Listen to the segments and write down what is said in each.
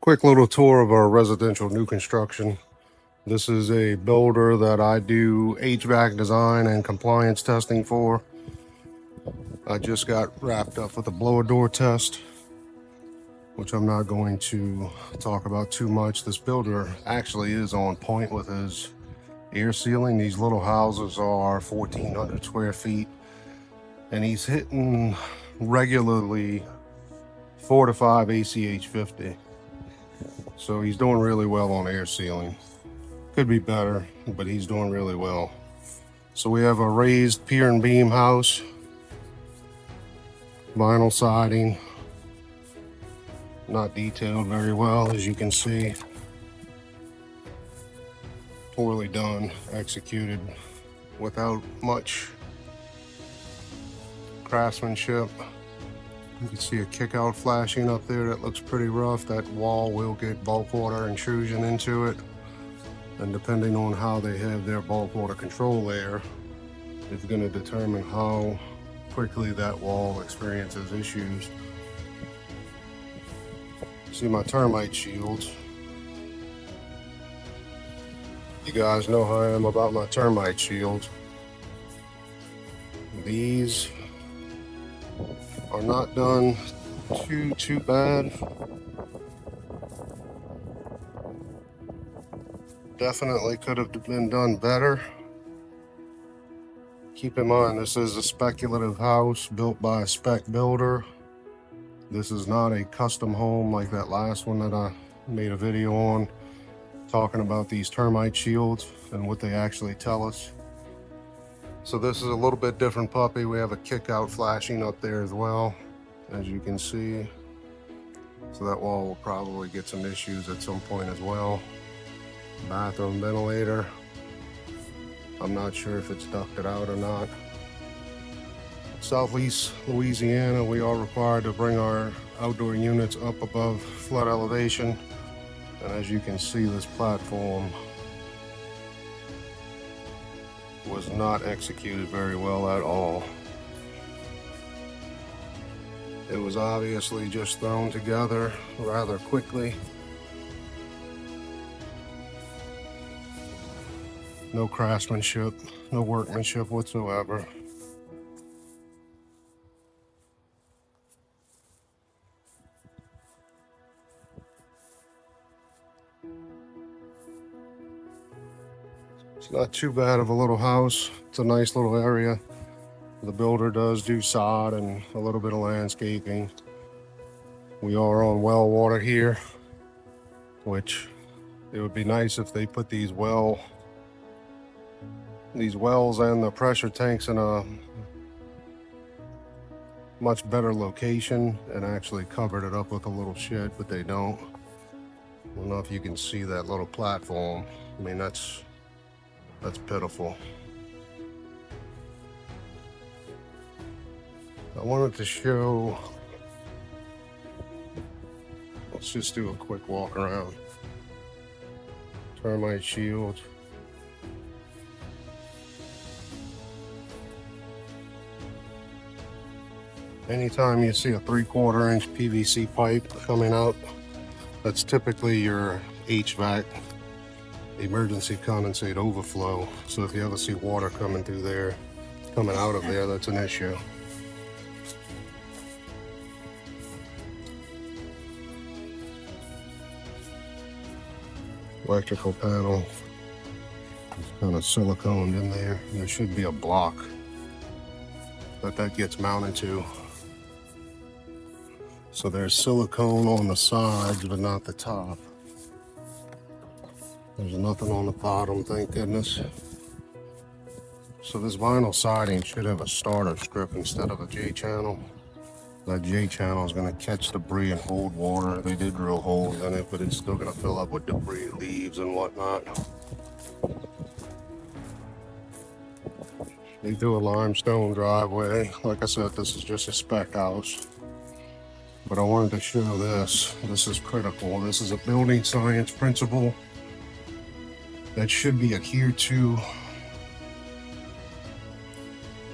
Quick little tour of our residential new construction. This is a builder that I do HVAC design and compliance testing for. I just got wrapped up with a blower door test, which I'm not going to talk about too much. This builder actually is on point with his air sealing. These little houses are 1,400 square feet, and he's hitting regularly 4 to 5 ACH 50. So he's doing really well on air sealing. Could be better, but he's doing really well. So we have a raised pier and beam house, vinyl siding, not detailed very well, as you can see. Poorly done, executed without much craftsmanship. You can see a kick out flashing up there that looks pretty rough. That wall will get bulk water intrusion into it, and depending on how they have their bulk water control there, it's going to determine how quickly that wall experiences issues. See my termite shields. You guys know how I am about my termite shields. These are not done too bad. Definitely could have been done better. Keep in mind, this is a speculative house built by a spec builder. This is not a custom home like that last one that I made a video on, talking about these termite shields and what they actually tell us. So this is a little bit different puppy. We have a kick out flashing up there as well, as you can see. So that wall will probably get some issues at some point as well. Bathroom ventilator. I'm not sure if it's ducted out or not. Southeast Louisiana, we are required to bring our outdoor units up above flood elevation. And as you can see, this platform was not executed very well at all. It was obviously just thrown together rather quickly. No craftsmanship, no workmanship whatsoever. It's not too bad of a little house. It's a nice little area. The builder does do sod and a little bit of landscaping. We are on well water here, which it would be nice if they put these wells and the pressure tanks in a much better location and actually covered it up with a little shed, but they don't. I don't know if you can see that little platform. I mean, that's pitiful. I wanted to show, let's just do a quick walk around. Termite shield. Anytime you see a 3/4 inch PVC pipe coming out, that's typically your HVAC, emergency condensate overflow. So if you ever see water coming through there, coming out of there, that's an issue. Electrical panel is kind of siliconed in there. There should be a block that gets mounted to. So there's silicone on the sides, but not the top. There's nothing on the bottom, thank goodness. So this vinyl siding should have a starter strip instead of a J-channel. That J-channel is going to catch debris and hold water. They did drill holes in it, but it's still going to fill up with debris, leaves and whatnot. They do a limestone driveway. Like I said, this is just a spec house. But I wanted to show this. This is critical. This is a building science principle that should be adhered to,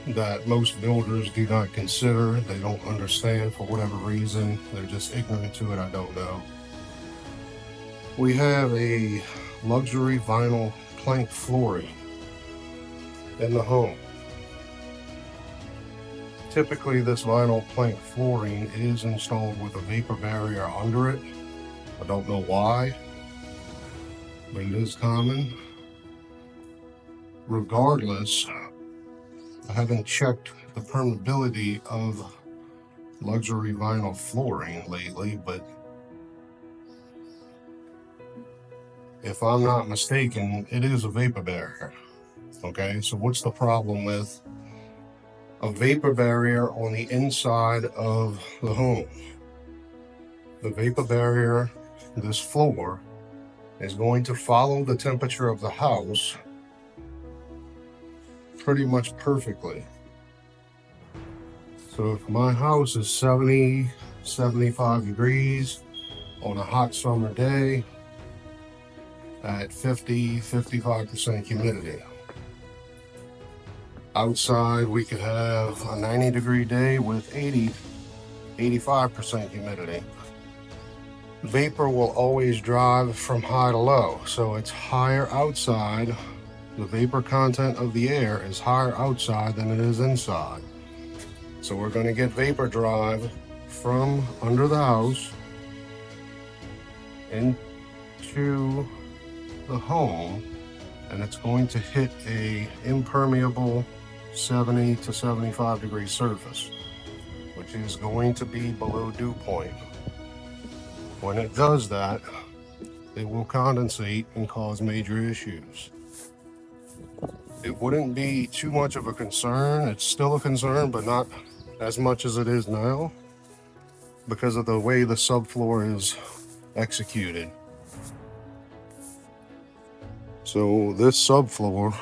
that most builders do not consider. They don't understand for whatever reason. They're just ignorant to it. I don't know. We have a luxury vinyl plank flooring in the home. Typically, this vinyl plank flooring is installed with a vapor barrier under it. I don't know why, but it is common. Regardless, I haven't checked the permeability of luxury vinyl flooring lately, but if I'm not mistaken, it is a vapor barrier. Okay, so what's the problem with a vapor barrier on the inside of the home? The vapor barrier, this floor, is going to follow the temperature of the house pretty much perfectly. So if my house is 70, 75 degrees on a hot summer day at 50, 55% humidity. Outside, we could have a 90-degree day with 80, 85% humidity. Vapor will always drive from high to low, so it's higher outside. The vapor content of the air is higher outside than it is inside. So we're going to get vapor drive from under the house into the home, and it's going to hit a impermeable 70 to 75 degree surface, which is going to be below dew point. When it does that, it will condensate and cause major issues. It wouldn't be too much of a concern. It's still a concern, but not as much as it is now because of the way the subfloor is executed. So this subfloor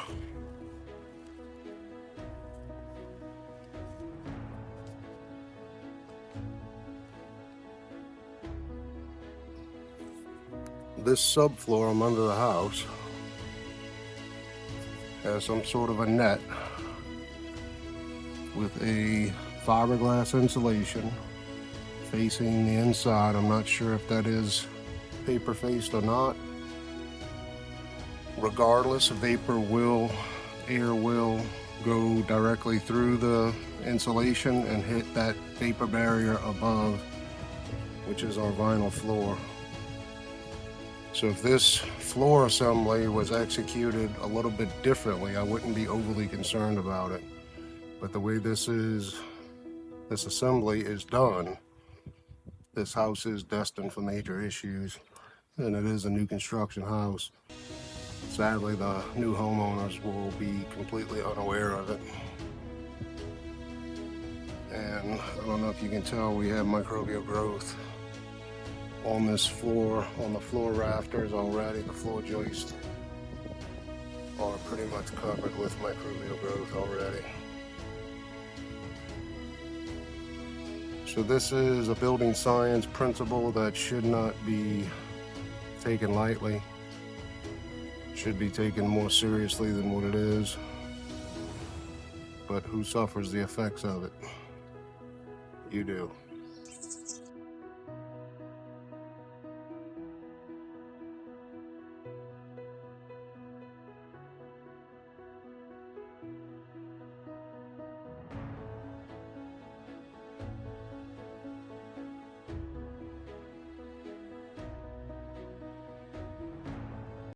I'm under the house has some sort of a net with a fiberglass insulation facing the inside. I'm not sure if that is paper faced or not. Regardless, air will go directly through the insulation and hit that vapor barrier above, which is our vinyl floor. So if this floor assembly was executed a little bit differently, I wouldn't be overly concerned about it. But the way this assembly is done, this house is destined for major issues, and it is a new construction house. Sadly, the new homeowners will be completely unaware of it. And I don't know if you can tell, we have microbial growth on this floor, on the floor rafters already. The floor joists are pretty much covered with microbial growth already. So this is a building science principle that should not be taken lightly. Should be taken more seriously than what it is. But who suffers the effects of it? You do.